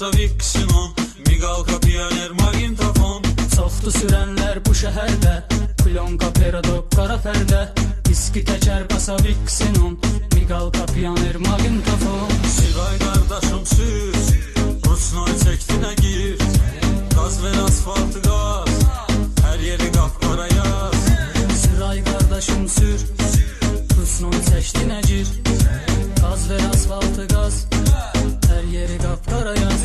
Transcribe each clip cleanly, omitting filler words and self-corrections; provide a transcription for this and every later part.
basa Vixinon, Migalka, Pioner, Magintafon. Çoxdu sürənlər bu şəhərdə, Plyonka, Perodok, qara pərdə, diski təkər basa Vixinon, Migalka, Pioner, Magintafon. Siray qardaşım sür, Rusnoy çəkdinə gir, qaz ver asfaltı qaz, hər yeri qapqara yaz. Siray qardaşım sür, Rusnoy çəkdinə gir, qaz ver asfaltı qaz, hər yeri qapqara yaz.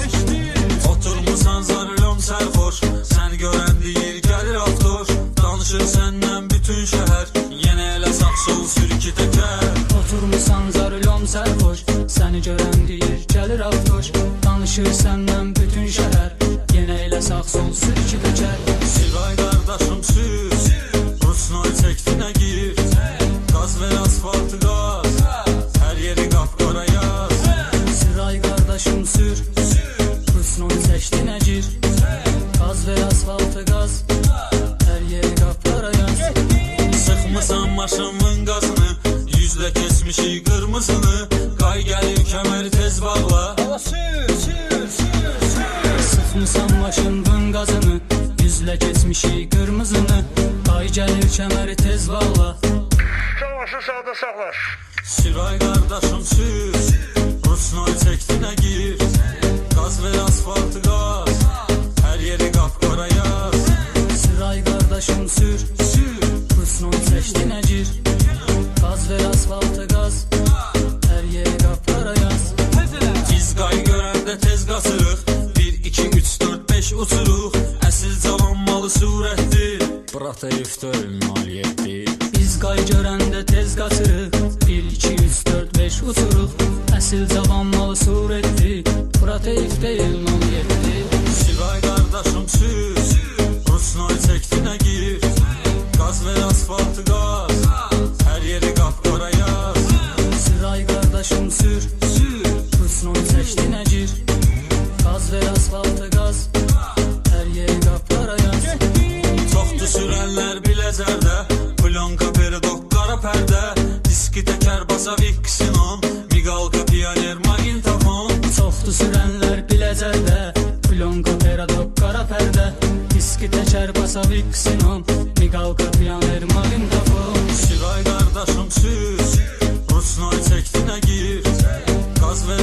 Oturmusan zarılom sərxoş, sən görən deyir gəlir avtoş. Danışır səndən bütün şəhər, yenə elə sağ sol sür iki təkər. Oturmusan zarılom sərxoş, səni görən deyir gəlir avtoş. Danışır səndən bütün şəhər, yenə elə sağ sol sür iki təkər. Siray qardaşım sür, Rusnoy çəkdinə gir, qaz ver asfaltı qaz, hər yeri qapqara yaz. Siray qardaşım sür, Rusnoy çəkdinə gir, qaz ver asfaltı qaz, hər yeri qapqara yaz. Sıxmısan maşımın qazını, yüzlə kesmişik qırmızını, qay gəlir kəməri tez bağla. Sıxmısan maşının qazını, yüzlə keçmişik qırmızını, qay gəlir kəməri tez bağla. Sağlasın, sağda saxlaş. Siray qardaşım sür, Rusnoy çəkdinə gir, qaz ver asfaltı qaz, hər yeri qapqara yaz. Siray qardaşım sür, Rusnoy çəkdinə gir, qaz ver asfaltı qaz, hər yeri qapqara yaz. Biz qay görəndə tez qaçırıq, 1, 2, 3, 4, 5 uçuruq, əsil cavanmalı surətdir, Bratayev döyün 07. Biz qay görəndə tez qaçırıq, 1, 2, 3, 4, 5 uçuruq, əsil cavanmalı surətdir, Bratayev deyil 07. Siray qardaşım sür, Rusnoy çəkdinə gir, qaz ver asfaltı qaz, hər yeri qapqara yaz. Siray qardaşım sür, Rusnoy çəkdinə gir, qaz ver asfaltı qaz, hər yeri qapqara yaz. Çoxdu sürənlər Biləcərdə, Plyonka, Perodok, qara pərdə, diski təkər basa Vixinon, Migalka, Pioner, Magintafon. Çoxdu sürənlər Biləcərdə, Plyonka, Perodok, qara pərdə, diski təkər basa Vixinon, Migalka, Pioner, Magintafon. Siray qardaşım sür, Rusnoy çəkdinə gir, qaz ver